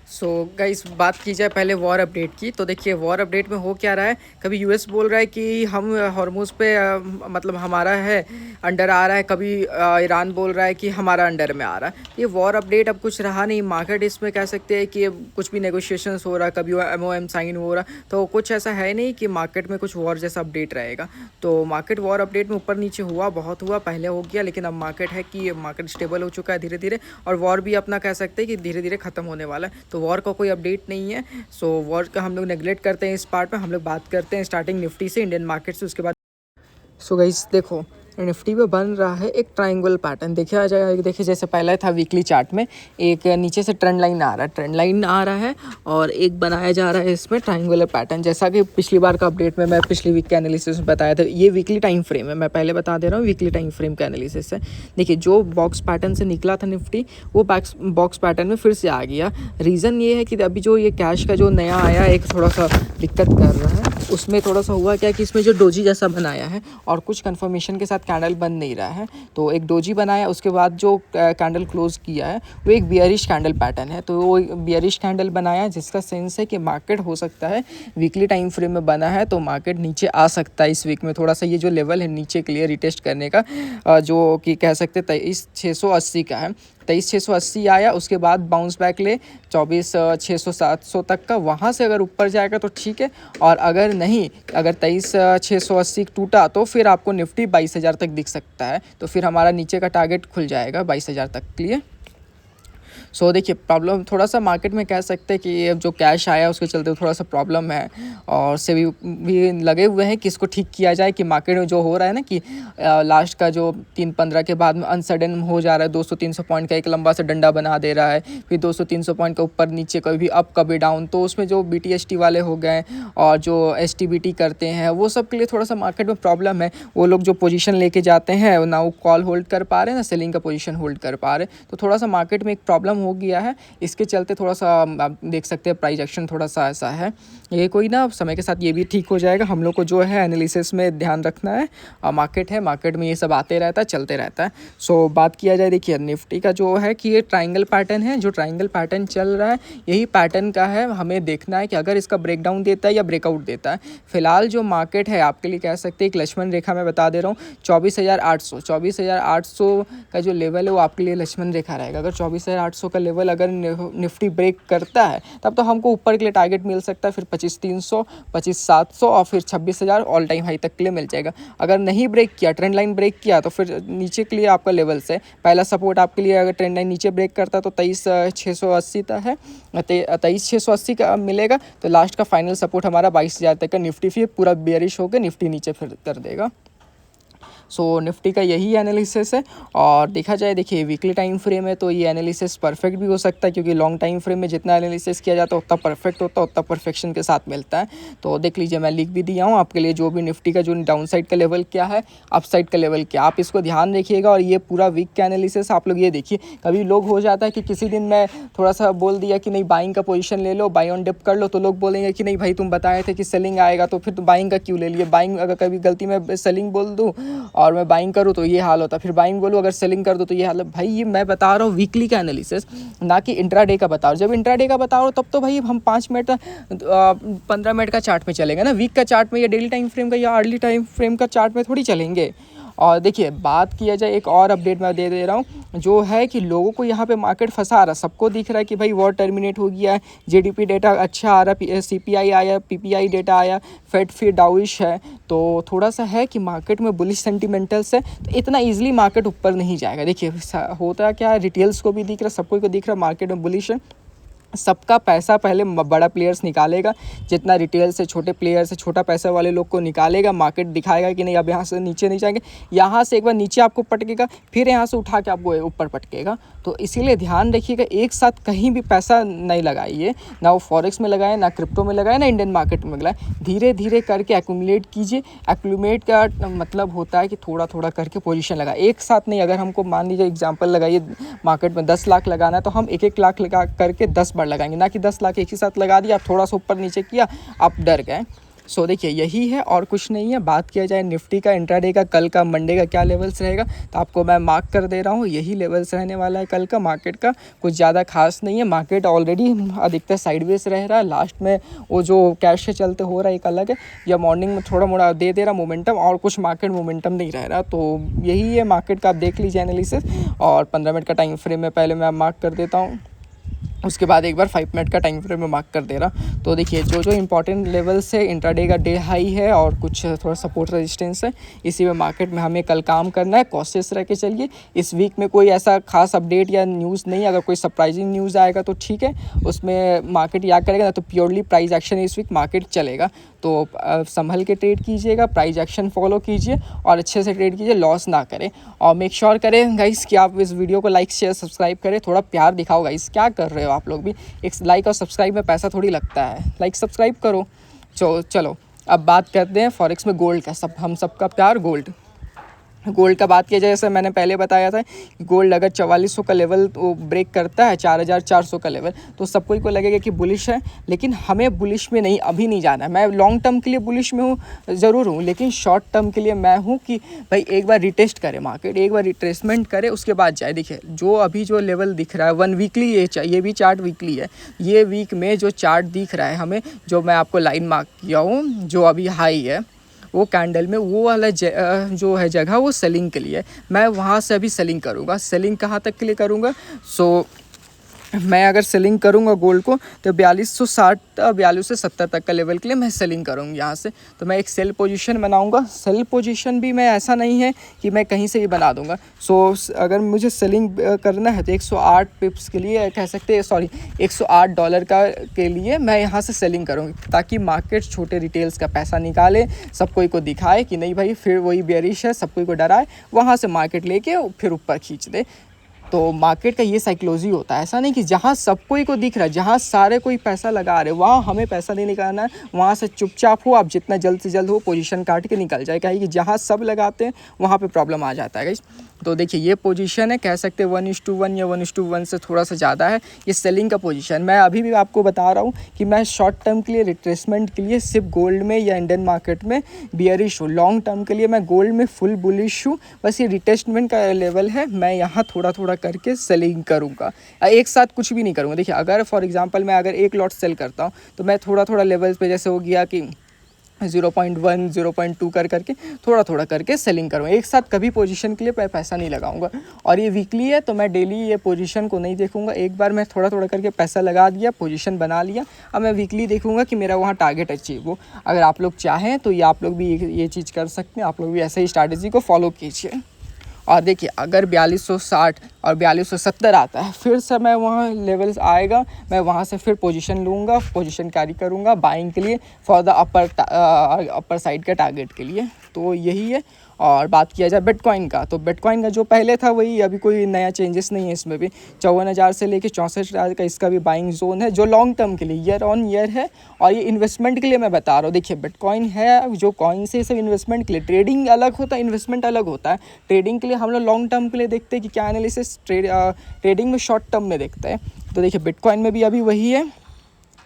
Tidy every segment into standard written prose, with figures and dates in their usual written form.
So guys बात की जाए पहले वॉर अपडेट की, तो देखिए वॉर अपडेट में हो क्या रहा है। कभी यूएस बोल रहा है कि हम हॉर्मुज़ पे मतलब हमारा है, अंडर आ रहा है। कभी ईरान बोल रहा है कि हमारा अंडर में आ रहा है। ये वॉर अपडेट अब कुछ रहा नहीं। मार्केट इसमें कह सकते हैं कि अब कुछ भी नेगोशिएशंस हो रहा है, कभी MOM साइन हो रहा, तो कुछ ऐसा है नहीं कि मार्केट में कुछ वॉर जैसा अपडेट रहेगा। तो मार्केट वॉर अपडेट में ऊपर नीचे हुआ, बहुत हुआ, पहले हो गया, लेकिन अब मार्केट है कि मार्केट स्टेबल हो चुका है धीरे धीरे। और वॉर भी अपना कह सकते हैं कि धीरे धीरे ख़त्म होने वाला है। तो वॉर का कोई अपडेट नहीं है। सो वॉर का हम लोग नेगलेक्ट करते हैं। इस पार्ट में हम लोग बात करते हैं स्टार्टिंग निफ्टी से, इंडियन मार्केट से, उसके बाद। सो गाइस देखो, निफ्टी पे बन रहा है एक ट्रायंगल पैटर्न। देखा जाए, देखिए जैसे पहले था वीकली चार्ट में एक नीचे से ट्रेंड लाइन आ रहा है, ट्रेंड लाइन आ रहा है और एक बनाया जा रहा है इसमें ट्रायंगुलर पैटर्न। जैसा कि पिछली बार का अपडेट में मैं पिछली वीक के एनालिसिस में बताया था, ये वीकली टाइम फ्रेम है, मैं पहले बता दे रहा हूँ, वीकली टाइम फ्रेम का एनालिसिस है। देखिए जो बॉक्स पैटर्न से निकला था निफ्टी, वो बॉक्स पैटर्न में फिर से आ गया। रीज़न ये है कि अभी जो ये कैश का जो नया आया एक थोड़ा सा दिक्कत कर रहा है। उसमें थोड़ा सा हुआ क्या कि इसमें जो डोजी जैसा बनाया है और कुछ कंफर्मेशन के साथ कैंडल बन नहीं रहा है, तो एक डोजी बनाया, उसके बाद जो कैंडल क्लोज किया है वो एक बियरिश कैंडल पैटर्न है। तो वो बियरिश कैंडल बनाया, जिसका सेंस है कि मार्केट हो सकता है वीकली टाइम फ्रेम में बना है तो मार्केट नीचे आ सकता है इस वीक में। थोड़ा सा ये जो लेवल है नीचे के लिए रिटेस्ट करने का, जो कि कह सकते 23,680 का है। 23,680 आया, उसके बाद बाउंस बैक ले 24,600-700 तक का, वहाँ से अगर ऊपर जाएगा तो ठीक है। और अगर नहीं, अगर 23,680 टूटा तो फिर आपको निफ्टी 22,000 तक दिख सकता है। तो फिर हमारा नीचे का टारगेट खुल जाएगा 22,000 तक के लिए। सो देखिए प्रॉब्लम थोड़ा सा मार्केट में कह सकते हैं कि अब जो कैश आया उसके चलते थोड़ा सा प्रॉब्लम है, और से भी लगे हुए हैं कि इसको ठीक किया जाए। कि मार्केट में जो हो रहा है ना कि लास्ट का जो 3-15 के बाद में अनसडन हो जा रहा है, 200-300 पॉइंट का एक लंबा सा डंडा बना दे रहा है, फिर 200-300 पॉइंट का ऊपर नीचे कभी अप कभी डाउन। तो उसमें जो BTST वाले हो गए और जो STBT करते हैं, वो सब के लिए थोड़ा सा मार्केट में प्रॉब्लम है। वो लोग जो पोजीशन लेके जाते हैं ना वो कॉल होल्ड कर पा रहे हैं, ना सेलिंग का पोजीशन होल्ड कर पा रहे, तो थोड़ा सा मार्केट में एक प्रॉब्लम हो गया है। इसके चलते थोड़ा सा आप देख सकते हैं प्राइस एक्शन थोड़ा सा ऐसा है। ये कोई ना, समय के साथ ये भी ठीक हो जाएगा। हम लोग को जो है एनालिसिस में ध्यान रखना है। मार्केट है, मार्केट में ये सब आते रहता है, चलते रहता है। सो बात किया जाए, देखिए निफ्टी का जो है कि ये ट्रायंगल पैटर्न है, जो ट्रायंगल पैटर्न चल रहा है यही पैटर्न का है। हमें देखना है कि अगर इसका ब्रेकडाउन देता है या ब्रेकआउट देता है। फिलहाल जो मार्केट है आपके लिए कह सकते हैं एक लक्ष्मण रेखा मैं बता दे रहा हूँ, 24,800 का जो लेवल है वो आपके लिए लक्ष्मण रेखा रहेगा। अगर 24,800 का लेवल अगर निफ्टी ब्रेक करता है तब तो हमको ऊपर के लिए टारगेट मिल सकता है, फिर 25,300, 25,700 और फिर 26,000 ऑल टाइम हाई तक के लिए मिल जाएगा। अगर नहीं ब्रेक किया, ट्रेंड लाइन ब्रेक किया, तो फिर नीचे के लिए आपका लेवल से पहला सपोर्ट आपके लिए, अगर ट्रेंड लाइन नीचे ब्रेक करता है तो 23,680 तक है, 23,680 का मिलेगा। तो लास्ट का फाइनल सपोर्ट हमारा 22,000 तक का। निफ्टी फिर पूरा बेयरिश होकर निफ्टी नीचे फिर कर देगा। सो निफ्टी का यही एनालिसिस है। और देखा जाए, देखिए वीकली टाइम फ्रेम है तो ये एनालिसिस परफेक्ट भी हो सकता है, क्योंकि लॉन्ग टाइम फ्रेम में जितना एनालिसिस किया जाता है उतना परफेक्ट होता है, उतना परफेक्शन के साथ मिलता है। तो देख लीजिए, मैं लिख भी दिया हूँ आपके लिए जो भी निफ्टी का जो डाउन साइड का लेवल क्या है, अप साइड का लेवल क्या, आप इसको ध्यान रखिएगा। और ये पूरा वीक का एनालिसिस आप लोग ये देखिए। कभी लोग हो जाता है कि किसी दिन मैं थोड़ा सा बोल दिया कि नहीं बाइंग का पोजीशन ले लो, बाई ऑन डिप कर लो, तो लोग बोलेंगे कि नहीं भाई तुम बताए थे कि सेलिंग आएगा, तो फिर तुम बाइंग का क्यों ले लिए। बाइंग अगर कभी गलती में सेलिंग बोल दूँ और मैं बाइंग करूँ तो ये हाल होता, फिर बाइंग बोलूँ अगर सेलिंग कर दो तो ये हाल है। भाई ये मैं बता रहा हूँ वीकली का एनालिसिस, ना कि इंट्राडे का बता रहा हूँ। जब इंट्राडे का बता रहा हूँ तब तो भाई हम 5 मिनट 15 मिनट का चार्ट में चलेंगे ना, वीक का चार्ट में या डेली टाइम फ्रेम का या अर्ली टाइम फ्रेम का चार्ट में थोड़ी चलेंगे। और देखिए बात किया जाए, एक और अपडेट मैं दे रहा हूँ, जो है कि लोगों को यहाँ पे मार्केट फंसा रहा है। सबको दिख रहा है कि भाई वॉर टर्मिनेट हो गया है, GDP डेटा अच्छा आ रहा है, CPI आया, PPI डेटा आया, फेड फिर डाउइश है। तो थोड़ा सा है कि मार्केट में बुलिश सेंटिमेंटल्स है, तो इतना ईजिली मार्केट ऊपर नहीं जाएगा। देखिए होता क्या है, रिटेल्स को भी दिख रहा है, सबको को दिख रहा है मार्केट में बुलिश है। सबका पैसा पहले बड़ा प्लेयर्स निकालेगा, जितना रिटेल से छोटे प्लेयर से छोटा पैसा वाले लोग को निकालेगा, मार्केट दिखाएगा कि नहीं अब यहाँ से नीचे नहीं जाएंगे, यहाँ से एक बार नीचे आपको पटकेगा, फिर यहाँ से उठा के आपको ऊपर पटकेगा। तो इसीलिए ध्यान रखिएगा, एक साथ कहीं भी पैसा नहीं लगाइए, ना वो फॉरेक्स में लगाए, ना क्रिप्टो में लगाए, ना इंडियन मार्केट में लगाए। धीरे धीरे करके एक्यूमुलेट कीजिए। एक्यूमुलेट का मतलब होता है कि थोड़ा थोड़ा करके पोजीशन लगा, एक साथ नहीं। अगर हमको मान लीजिए एग्जांपल लगाइए, मार्केट में 10 लाख लगाना है तो हम 1-1 लाख लगा करके 10 बार लगाएंगे, ना कि 10 लाख एक ही साथ लगा दिया, आप थोड़ा सा ऊपर नीचे किया, आप डर गए। सो देखिए यही है और कुछ नहीं है। बात किया जाए निफ्टी का इंट्राडे का, कल का मंडे का क्या लेवल्स रहेगा, तो आपको मैं मार्क कर दे रहा हूँ, यही लेवल्स रहने वाला है कल का मार्केट का। कुछ ज़्यादा खास नहीं है, मार्केट ऑलरेडी अधिकतर साइडवेज रह रहा है। लास्ट में वो जो कैश के चलते हो रहा है एक अलग है, या मॉर्निंग में थोड़ा मोड़ा दे रहा मोमेंटम, और कुछ मार्केट मोमेंटम नहीं रह रहा। तो यही है मार्केट का, आप देख लीजिए एनालिसिस। और 15 मिनट का टाइम फ्रेम में पहले मैं मार्क कर देता हूँ, उसके बाद एक बार 5 मिनट का टाइम फ्रेम में मार्क कर दे रहा। तो देखिए जो इंपॉर्टेंट लेवल्स है, इंट्राडे का डे हाई है और कुछ थोड़ा सपोर्ट रेजिस्टेंस है, इसी में मार्केट में हमें कल काम करना है। कॉशियस रह के चलिए। इस वीक में कोई ऐसा खास अपडेट या न्यूज़ नहीं, अगर कोई सरप्राइजिंग न्यूज़ आएगा तो ठीक है, उसमें मार्केट या करेगा, ना तो प्योरली प्राइस एक्शन इस वीक मार्केट चलेगा। तो संभल के ट्रेड कीजिएगा, प्राइस एक्शन फॉलो कीजिए और अच्छे से ट्रेड कीजिए, लॉस ना करें। और मेक श्योर करें गाइस कि आप इस वीडियो को लाइक शेयर सब्सक्राइब करें, थोड़ा प्यार दिखाओ गाइस, क्या कर रहे हो आप लोग भी। एक लाइक और सब्सक्राइब में पैसा थोड़ी लगता है, लाइक सब्सक्राइब करो। चलो अब बात करते हैं फॉरेक्स में गोल्ड का। हम सबका प्यार गोल्ड का बात किया जाए, जैसे मैंने पहले बताया था कि गोल्ड अगर 4400 का लेवल तो ब्रेक करता है, 4400 का लेवल, तो सबको को लगेगा कि बुलिश है। लेकिन हमें बुलिश में नहीं, अभी नहीं जाना है। मैं लॉन्ग टर्म के लिए बुलिश में हूँ, ज़रूर हूँ, लेकिन शॉर्ट टर्म के लिए मैं हूँ कि भाई एक बार रिटेस्ट करे मार्केट, एक बार रिट्रेसमेंट करे, उसके बाद जाए। देखिए जो अभी जो लेवल दिख रहा है 1 वीकली, ये भी चार्ट वीकली है। ये वीक में जो चार्ट दिख रहा है हमें, जो मैं आपको लाइन मार्क किया हूँ, जो अभी हाई है वो कैंडल में, वो वाला जो है जगह, वो सेलिंग के लिए। मैं वहाँ से अभी सेलिंग करूँगा। सेलिंग कहाँ तक के लिए करूँगा? मैं अगर सेलिंग करूँगा गोल्ड को तो 4260 4270 तक का लेवल के लिए मैं सेलिंग करूँगी यहाँ से। तो मैं एक सेल पोजीशन बनाऊँगा। सेल पोजीशन भी मैं ऐसा नहीं है कि मैं कहीं से भी बना दूँगा। अगर मुझे सेलिंग करना है तो 108 पिप्स के लिए कह सकते हैं, सॉरी $108 के लिए मैं यहाँ से सेलिंग करूँगी, ताकि मार्केट छोटे रिटेल्स का पैसा निकाले, सब कोई को दिखाए कि नहीं भाई फिर वही बेरिश है, सब कोई को डराए, वहाँ से मार्केट लेके फिर ऊपर खींच दे। तो मार्केट का ये साइकोलॉजी होता है। ऐसा नहीं कि जहाँ सब कोई को दिख रहा है, जहाँ सारे कोई पैसा लगा रहे, वहाँ हमें पैसा नहीं निकालना है। वहाँ से चुपचाप हो, आप जितना जल्द से जल्द हो पोजीशन काट के निकल जाए, क्या है कि जहाँ सब लगाते हैं वहाँ पे प्रॉब्लम आ जाता है गाइस। तो देखिए ये पोजीशन है, कह सकते हैं 1:1 या 1:1 से थोड़ा सा ज़्यादा है ये सेलिंग का पोजीशन। मैं अभी भी आपको बता रहा हूँ कि मैं शॉर्ट टर्म के लिए रिट्रेसमेंट के लिए सिर्फ गोल्ड में या इंडियन मार्केट में बियरिश हूँ। लॉन्ग टर्म के लिए मैं गोल्ड में फुल बुलिश हूँ। बस ये रिटेस्टमेंट का लेवल है, मैं यहाँ थोड़ा थोड़ा करके सेलिंग करूँगा, एक साथ कुछ भी नहीं करूँगा। देखिए अगर फॉर एग्जांपल मैं अगर एक लॉट सेल करता हूँ तो मैं थोड़ा थोड़ा लेवल्स पे, जैसे हो गया कि 0.1 0.2 करके थोड़ा थोड़ा करके सेलिंग करूँगा। एक साथ कभी पोजीशन के लिए पैसा नहीं लगाऊंगा। और ये वीकली है तो मैं डेली ये पोजीशन को नहीं देखूंगा। एक बार मैं थोड़ा थोड़ा करके पैसा लगा दिया, पोजीशन बना लिया, अब मैं वीकली देखूंगा कि मेरा वहाँ टारगेट अचीव हो। अगर आप लोग चाहें तो ये आप लोग भी ये चीज़ कर सकते हैं, आप लोग भी ऐसे ही स्ट्रैटेजी को फॉलो कीजिए। और देखिए अगर 4260 और 4270 आता है, फिर से मैं वहाँ लेवल्स आएगा, मैं वहाँ से फिर पोजीशन लूँगा, पोजीशन कैरी करूँगा बाइंग के लिए फॉर द अपर साइड के टारगेट के लिए। तो यही है। और बात किया जाए बिटकॉइन का, तो बिटकॉइन का जो पहले था वही, अभी कोई नया चेंजेस नहीं है इसमें भी। 54,000 से लेके 64,000 का इसका भी बाइंग जोन है, जो लॉन्ग टर्म के लिए ईयर ऑन ईयर है। और ये इन्वेस्टमेंट के लिए मैं बता रहा हूँ। देखिए बिटकॉइन है जो कॉइन से, सब इन्वेस्टमेंट के लिए, ट्रेडिंग अलग होता है, इन्वेस्टमेंट अलग होता है। ट्रेडिंग के लिए हम लोग लॉन्ग टर्म के लिए देखते हैं कि क्या एनालिसिस, ट्रेडिंग में शॉर्ट टर्म में देखते हैं। तो देखिए बिटकॉइन में भी अभी वही है,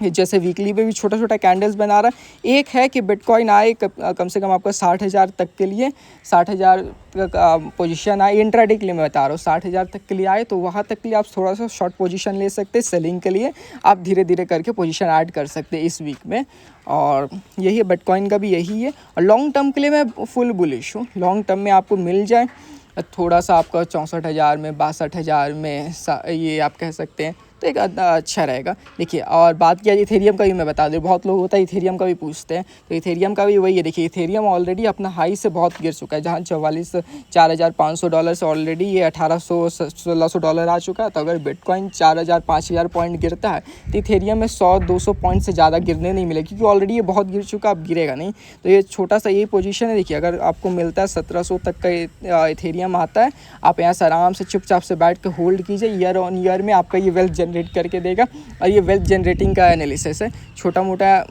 जैसे वीकली पे भी छोटा छोटा कैंडल्स बना रहा है। एक है कि बिटकॉइन आए कम से कम आपका 60,000 तक के लिए, 60,000 का पोजीशन आए इंट्राडे के लिए मैं बता रहा हूँ। 60,000 तक के लिए आए तो वहाँ तक के लिए आप थोड़ा सा शॉर्ट पोजीशन ले सकते हैं। सेलिंग के लिए आप धीरे धीरे करके पोजीशन ऐड कर सकते हैं इस वीक में। और यही है, बिटकॉइन का भी यही है। और लॉन्ग टर्म के लिए मैं फुल बुलिश हूँ। लॉन्ग टर्म में आपको मिल जाए थोड़ा सा, आपका 64,000 में, 62,000 में, ये आप कह सकते हैं, तो एक अच्छा रहेगा। देखिए और बात किया इथेरियम का भी मैं बता दूँ, बहुत लोग होता है इथेरियम का भी पूछते हैं, तो इथेरियम का भी वही है। देखिए इथेरियम ऑलरेडी अपना हाई से बहुत गिर चुका है, जहाँ $4,500 से ऑलरेडी ये $1,800-1,600 आ चुका है। तो अगर बिटकॉइन 4,000-5,000 पॉइंट गिरता है तो इथेरियम में 100-200 पॉइंट से ज़्यादा गिरने नहीं मिलेगा, क्योंकि ऑलरेडी ये बहुत गिर चुका, अब गिरेगा नहीं। तो ये छोटा सा यही पोजीशन है। देखिए अगर आपको मिलता है 1700 तक का इथेरियम आता है, आप यहाँ से आराम से चुपचाप से बैठ के होल्ड कीजिए। ईयर ऑन ईयर में आपका ये वेल्थ जनरेट करके देगा। और ये वेल्थ जनरेटिंग का एनालिसिस है, छोटा मोटा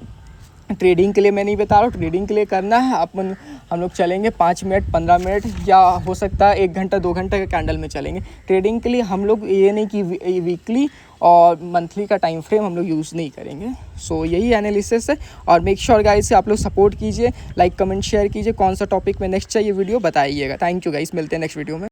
ट्रेडिंग के लिए मैं नहीं बता रहा हूँ, ट्रेडिंग के लिए करना है अपन हम लोग चलेंगे 5 मिनट 15 मिनट या हो सकता है 1 घंटा 2 घंटा के कैंडल में चलेंगे। ट्रेडिंग के लिए हम लोग ये नहीं कि वीकली और मंथली का टाइम फ्रेम हम लोग यूज़ नहीं करेंगे। सो यही एनालिसिस है। और मेक श्योर गाइस से आप लोग सपोर्ट कीजिए, लाइक कमेंट शेयर कीजिए, कौन सा टॉपिक में नेक्स्ट चाहिए वीडियो बताइएगा। थैंक यू गाइस, मिलते हैं नेक्स्ट वीडियो में।